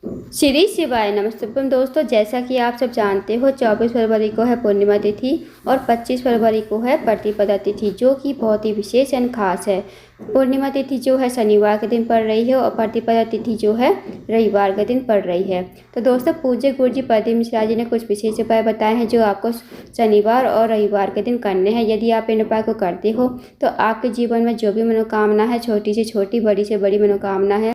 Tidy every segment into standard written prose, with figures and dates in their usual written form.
श्री शिवाय नमस्तुभ्यम दोस्तों, जैसा कि आप सब जानते हो 24 फरवरी को है पूर्णिमा तिथि और 25 फरवरी को है प्रतिपदा तिथि, जो कि बहुत ही विशेष एंड खास है। पूर्णिमा तिथि जो है शनिवार के दिन पड़ रही है और प्रतिपदा तिथि जो है रविवार के दिन पड़ रही है। तो दोस्तों, पूज्य गुरु जी प्रदीप मिश्रा जी ने कुछ विशेष उपाय बताए हैं जो आपको शनिवार और रविवार के दिन करने हैं। यदि आप इन उपाय को करते हो तो आपके जीवन में जो भी मनोकामना है, छोटी से छोटी, बड़ी से बड़ी मनोकामना है,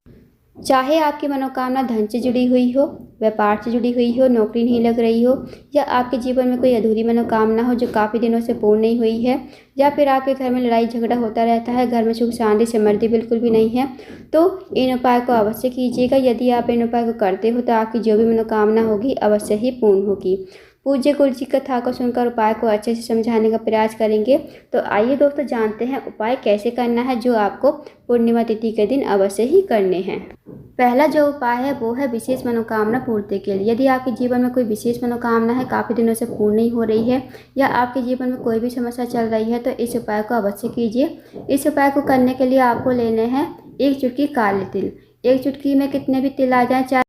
चाहे आपकी मनोकामना धन से जुड़ी हुई हो, व्यापार से जुड़ी हुई हो, नौकरी नहीं लग रही हो, या आपके जीवन में कोई अधूरी मनोकामना हो जो काफ़ी दिनों से पूर्ण नहीं हुई है, या फिर आपके घर में लड़ाई झगड़ा होता रहता है, घर में सुख शांति समृद्धि बिल्कुल भी नहीं है, तो इन उपाय को अवश्य कीजिएगा। यदि आप इन उपाय को करते हो तो आपकी जो भी मनोकामना होगी अवश्य ही पूर्ण होगी। पूज्य गुरु जी कथा को सुनकर उपाय को अच्छे से समझाने का प्रयास करेंगे। तो आइए दोस्तों, जानते हैं उपाय कैसे करना है जो आपको पूर्णिमा तिथि के दिन अवश्य ही करने हैं। पहला जो उपाय है वो है विशेष मनोकामना पूर्ति के लिए। यदि आपके जीवन में कोई विशेष मनोकामना है, काफ़ी दिनों से पूर्ण नहीं हो रही है, या आपके जीवन में कोई भी समस्या चल रही है, तो इस उपाय को अवश्य कीजिए। इस उपाय को करने के लिए आपको लेने हैं 1 चुटकी काले तिल। 1 चुटकी में कितने भी तिल आ जाएँ,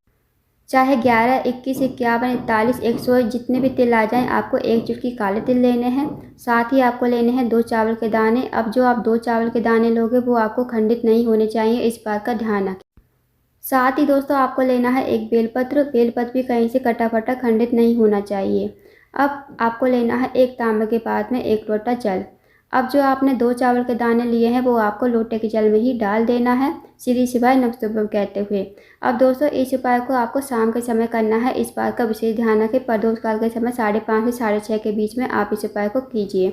चाहे 11, 21, 51, 41, 100 जितने भी तिल आ जाएं, आपको 1 चुटकी काले तिल लेने हैं। साथ ही आपको लेने हैं 2 चावल के दाने। अब जो आप 2 चावल के दाने लोगे वो आपको खंडित नहीं होने चाहिए, इस बात का ध्यान रखें। साथ ही दोस्तों, आपको लेना है एक बेलपत्र। बेलपत्र भी कहीं से कटा फटा खंडित नहीं होना चाहिए। अब आपको लेना है एक तांबे के पात्र में 1 लोटा जल। अब जो आपने 2 चावल के दाने लिए हैं वो आपको लोटे के जल में ही डाल देना है, श्री शिवाय नमस्तुभ्यम कहते हुए। अब दोस्तों, इस उपाय को आपको शाम के समय करना है, इस बात का विशेष ध्यान रखें। प्रदोष काल के समय 5:30 से 6:30 के बीच में आप इस उपाय को कीजिए।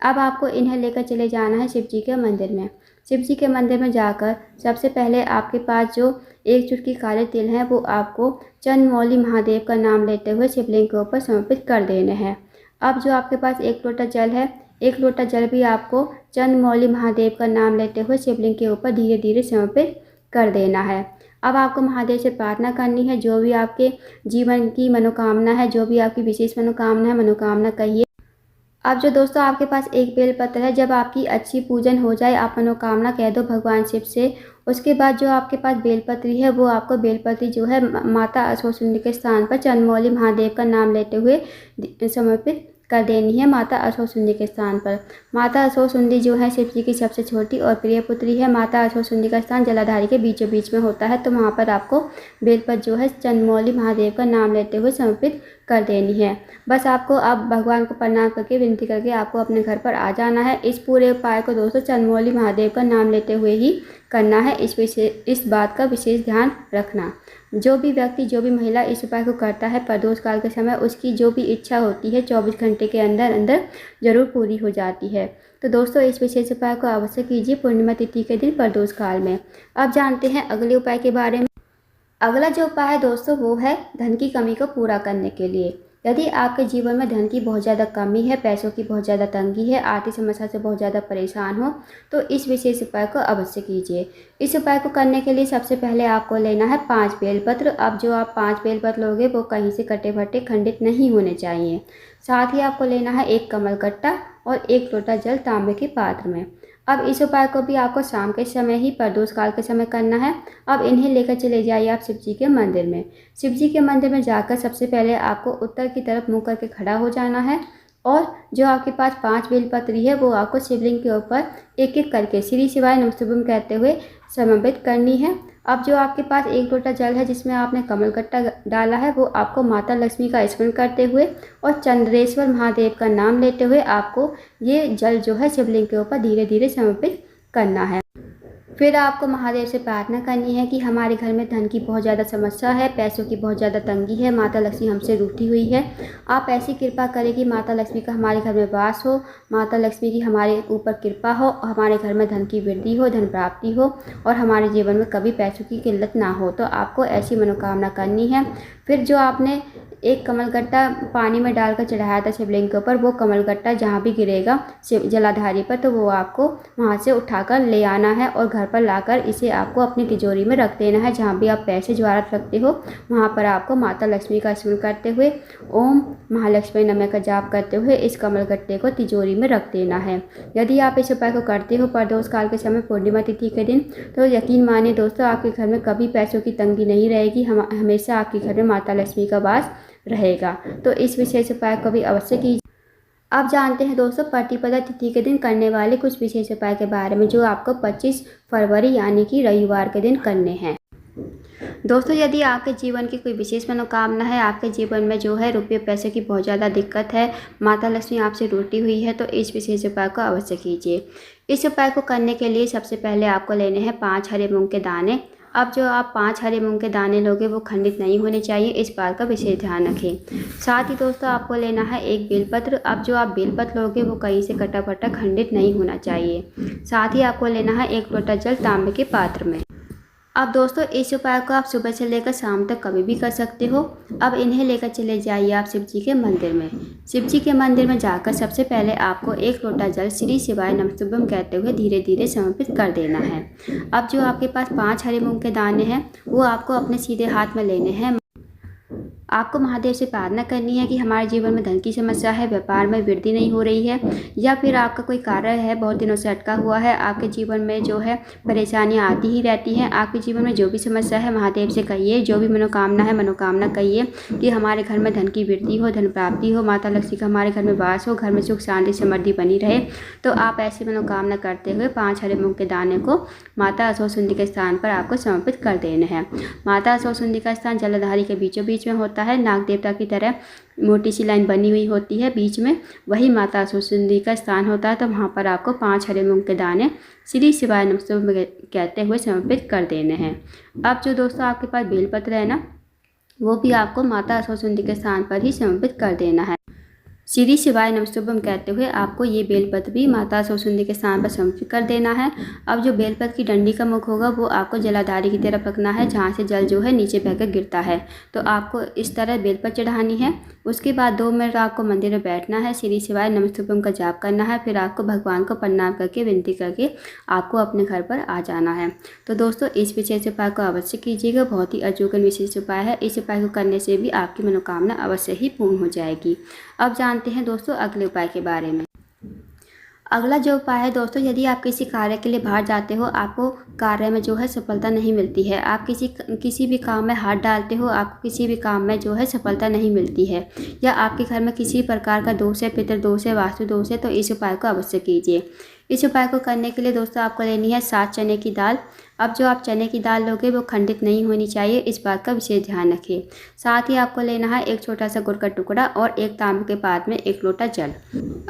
अब आपको इन्हें लेकर चले जाना है शिव जी के मंदिर में। शिव जी के मंदिर में जाकर सबसे पहले आपके पास जो 1 चुटकी काले तिल हैं वो आपको चंद्रमौली महादेव का नाम लेते हुए शिवलिंग के ऊपर समर्पित कर देने हैं। अब जो आपके पास 1 लोटा जल है, 1 लोटा जल भी आपको चंद्रमौली महादेव का नाम लेते हुए शिवलिंग के ऊपर धीरे धीरे समर्पित कर देना है। अब आपको महादेव से प्रार्थना करनी है, जो भी आपके जीवन की मनोकामना है, जो भी आपकी विशेष मनोकामना है, मनोकामना कहिए। अब जो दोस्तों आपके पास एक बेलपत्र है, जब आपकी अच्छी पूजन हो जाए, आप मनोकामना कह दो भगवान शिव से। उसके बाद जो आपके पास बेलपत्री है वो आपको बेलपत्री जो है माता असोसुंदी के स्थान पर चंद्रमौली महादेव का नाम लेते हुए समर्पित कर देनी है, माता असोसुंदी के स्थान पर। माता असोसुंदी जो है शिव जी की सबसे छोटी और प्रिय पुत्री है। माता असोसुंदी का स्थान जलाधारी के बीचों बीच में होता है, तो वहाँ पर आपको बेलपत्र जो है चंद्रमौली महादेव का नाम लेते हुए समर्पित कर देनी है। बस आपको अब भगवान को प्रणाम करके विनती करके आपको अपने घर पर आ जाना है। इस पूरे उपाय को दोस्तों चंद्रमौली महादेव का नाम लेते हुए ही करना है, इस बात का विशेष ध्यान रखना। जो भी व्यक्ति, जो भी महिला इस उपाय को करता है प्रदोष काल के समय, उसकी जो भी इच्छा होती है 24 घंटे के अंदर अंदर जरूर पूरी हो जाती है। तो दोस्तों, इस विशेष उपाय को अवश्य कीजिए पूर्णिमा तिथि के दिन प्रदोष काल में। अब जानते हैं अगले उपाय के बारे में। अगला जो उपाय है दोस्तों वो है धन की कमी को पूरा करने के लिए। यदि आपके जीवन में धन की बहुत ज़्यादा कमी है, पैसों की बहुत ज़्यादा तंगी है, आर्थिक समस्या से बहुत ज़्यादा परेशान हो, तो इस विशेष उपाय को अवश्य कीजिए। इस उपाय को करने के लिए सबसे पहले आपको लेना है 5 बेलपत्र। अब जो आप 5 बेलपत्र लोगे वो कहीं से कटे फटे खंडित नहीं होने चाहिए। साथ ही आपको लेना है 1 कमल कट्टा और 1 लोटा जल तांबे के पात्र में। अब इस उपाय को भी आपको शाम के समय ही प्रदोष काल के समय करना है। अब इन्हें लेकर चले जाइए आप शिव जी के मंदिर में। शिव जी के मंदिर में जाकर सबसे पहले आपको उत्तर की तरफ मुंह करके खड़ा हो जाना है, और जो आपके पास 5 बेलपत्री है वो आपको शिवलिंग के ऊपर एक एक करके श्री शिवाय नमस्तुभ्यम कहते हुए समर्पित करनी है। अब जो आपके पास 1 लोटा जल है जिसमें आपने कमल कट्टा डाला है, वो आपको माता लक्ष्मी का स्मरण करते हुए और चंद्रेश्वर महादेव का नाम लेते हुए आपको ये जल जो है शिवलिंग के ऊपर धीरे धीरे समर्पित करना है। फिर आपको महादेव से प्रार्थना करनी है कि हमारे घर में धन की बहुत ज़्यादा समस्या है, पैसों की बहुत ज़्यादा तंगी है, माता लक्ष्मी हमसे रूठी हुई है। आप ऐसी कृपा करें कि माता लक्ष्मी का हमारे घर में वास हो, माता लक्ष्मी की हमारे ऊपर कृपा हो, हमारे घर में धन की वृद्धि हो, धन प्राप्ति हो, और हमारे जीवन में कभी पैसों की किल्लत ना हो। तो आपको ऐसी मनोकामना करनी है। फिर जो आपने एक कमलगट्टा पानी में डालकर चढ़ाया था शिवलिंग के ऊपर। वो कमलगट्टा जहाँ भी गिरेगा शिव जलाधारी पर, तो वो आपको वहाँ से उठाकर ले आना है और घर पर लाकर इसे आपको अपनी तिजोरी में रख देना है। जहाँ भी आप पैसे ज्वारत रखते हो वहाँ पर आपको माता लक्ष्मी का स्मरण करते हुए ओम महालक्ष्मी नमः का जाप करते हुए इस कमलगट्टे को तिजोरी में रख देना है। यदि आप इस उपाय को करते हो प्रदोष काल के समय पूर्णिमा तिथि के दिन, तो यकीन मानिए दोस्तों, आपके घर में कभी पैसों की तंगी नहीं रहेगी। हमेशा आपके घर में माता लक्ष्मी का वास रहेगा। तो इस विशेष उपाय को भी अवश्य कीजिए। आप जानते हैं दोस्तों प्रतिपदा तिथि के दिन करने वाले कुछ विशेष उपाय के बारे में, जो आपको 25 फरवरी यानी कि रविवार के दिन करने हैं। दोस्तों, यदि आपके जीवन की कोई विशेष मनोकामना है, आपके जीवन में जो है रुपये पैसे की बहुत ज़्यादा दिक्कत है, माता लक्ष्मी आपसे रूठी हुई है, तो इस विशेष उपाय को अवश्य कीजिए। इस उपाय को करने के लिए सबसे पहले आपको लेने हैं 5 हरे मूंग के दाने। अब जो आप 5 हरे मूंग के दाने लोगे वो खंडित नहीं होने चाहिए, इस बात का विशेष ध्यान रखें। साथ ही दोस्तों आपको लेना है एक बेलपत्र। अब जो आप बेलपत्र लोगे वो कहीं से कटा फटा खंडित नहीं होना चाहिए। साथ ही आपको लेना है 1 लोटा जल तांबे के पात्र में। अब दोस्तों इस उपाय को आप सुबह से लेकर शाम तक कभी भी कर सकते हो। अब इन्हें लेकर चले जाइए आप शिव जी के मंदिर में। शिव जी के मंदिर में जाकर सबसे पहले आपको 1 लोटा जल श्री शिवाय नमस्तुभ्यम कहते हुए धीरे धीरे समर्पित कर देना है। अब जो आपके पास 5 हरे मूंग के दाने हैं वो आपको अपने सीधे हाथ में लेने हैं। आपको महादेव से प्रार्थना करनी है कि हमारे जीवन में धन की समस्या है, व्यापार में वृद्धि नहीं हो रही है, या फिर आपका कोई कार्य है बहुत दिनों से अटका हुआ है, आपके जीवन में जो है परेशानियां आती ही रहती हैं। आपके जीवन में जो भी समस्या है महादेव से कहिए, जो भी मनोकामना है मनोकामना कहिए कि हमारे घर में धन की वृद्धि हो, धन प्राप्ति हो, माता लक्ष्मी का हमारे घर में वास हो, घर में सुख शांति समृद्धि बनी रहे। तो आप ऐसी मनोकामना करते हुए 5 हरे मूंग के दाने को माता असोसुंदी के स्थान पर आपको समर्पित कर देना है। माता असोसुंदी का स्थान जलधारी के बीचों बीच में होता है। नाग देवता की तरह मोटी सी लाइन बनी हुई होती है बीच में, वही माता असोसुंदी का स्थान होता है। तो वहाँ पर आपको 5 हरे मूंग के दाने श्री शिवाय नमस्तुभ्यम कहते हुए समर्पित कर देने हैं। अब जो दोस्तों आपके पास बेलपत्र है ना, वो भी आपको माता असोसुंदी के स्थान पर ही समर्पित कर देना है। श्री शिवाय नमस्तुभ्यम कहते हुए आपको ये बेलपत्र भी माता असोसुंदी के स्थान पर समर्पित कर देना है। अब जो बेलपत्र की डंडी का मुख होगा वो आपको जलाधारी की तरफ रखना है, जहाँ से जल जो है नीचे बहकर गिरता है। तो आपको इस तरह बेलपत्र चढ़ानी है। उसके बाद 2 मिनट आपको मंदिर में बैठना है, श्री शिवाय नमस्तुभ्यम का जाप करना है। फिर आपको भगवान को प्रणाम करके विनती करके आपको अपने घर पर आ जाना है। तो दोस्तों इस विशेष उपाय को अवश्य कीजिएगा, बहुत ही अचूक विशेष उपाय है। इस उपाय को करने से भी आपकी मनोकामना अवश्य ही पूर्ण हो जाएगी। अब जानते हैं दोस्तों अगले उपाय के बारे में। अगला जो उपाय है दोस्तों, यदि आप किसी कार्य के लिए बाहर जाते हो, आपको कार्य में जो है सफलता नहीं मिलती है, आप किसी भी काम में हाथ डालते हो, आपको किसी भी काम में जो है सफलता नहीं मिलती है, या आपके घर में किसी प्रकार का दोष है, पितृ दोष है, वास्तु दोष है, तो इस उपाय को अवश्य कीजिए। इस उपाय को करने के लिए दोस्तों आपको लेनी है 7 चने की दाल। अब जो आप चने की दाल लोगे वो खंडित नहीं होनी चाहिए, इस बात का विशेष ध्यान रखें। साथ ही आपको लेना है 1 छोटा सा गुड़ का टुकड़ा और 1 तांबे के पात्र में 1 लोटा जल।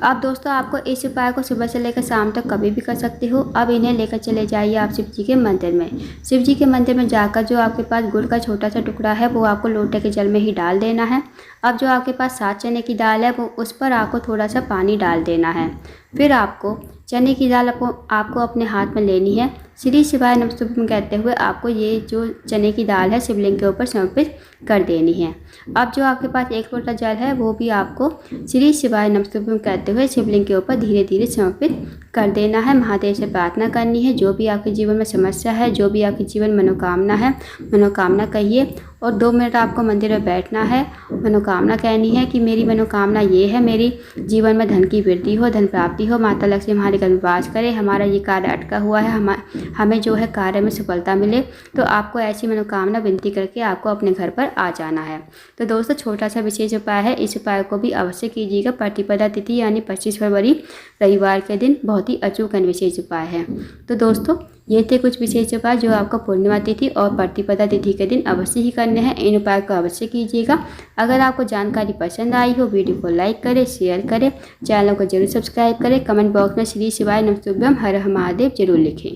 अब दोस्तों आपको इस उपाय को सुबह से लेकर शाम तक कभी भी कर सकते हो। अब इन्हें लेकर चले जाइए आप शिव जी के मंदिर में। शिव जी के मंदिर में जाकर जो आपके पास गुड़ का छोटा सा टुकड़ा है वो आपको लोटे के जल में ही डाल देना है। अब जो आपके पास 7 चने की दाल है वो उस पर आपको थोड़ा सा पानी डाल देना है। फिर आपको चने की दाल आपको अपने हाथ में लेनी है। श्री शिवाय नमस्तुभ्यम कहते हुए आपको ये जो चने की दाल है शिवलिंग के ऊपर समर्पित कर देनी है। अब जो आपके पास 1 लोटा जल है वो भी आपको श्री शिवाय नमस्तुभ्यम कहते हुए शिवलिंग के ऊपर धीरे धीरे समर्पित कर देना है। महादेव से प्रार्थना करनी है, जो भी आपके जीवन में समस्या है, जो भी आपके जीवन में मनोकामना है, मनोकामना कहिए और 2 मिनट आपको मंदिर में बैठना है। मनोकामना कहनी है कि मेरी मनोकामना ये है, मेरी जीवन में धन की वृद्धि हो, धन प्राप्ति हो, माता लक्ष्मी हमारे घर में वास करे, हमारा ये कार्य अटका हुआ है, हमें जो है कार्य में सफलता मिले। तो आपको ऐसी मनोकामना विनती करके आपको अपने घर पर आ जाना है। तो दोस्तों छोटा सा विशेष उपाय है, इस उपाय को भी अवश्य कीजिएगा। प्रतिपदा तिथि यानी 25 फरवरी रविवार के दिन बहुत ही अचूक विशेष उपाय है। तो दोस्तों ये थे कुछ विशेष उपाय जो आपको पूर्णिमा तिथि और प्रतिपदा तिथि के दिन अवश्य ही करने हैं। इन उपाय को अवश्य कीजिएगा। अगर आपको जानकारी पसंद आई हो वीडियो को लाइक करें, शेयर करें, चैनल को जरूर सब्सक्राइब करें, कमेंट बॉक्स में श्री शिवाय नमस्तुभ्यम हर हर महादेव जरूर लिखें।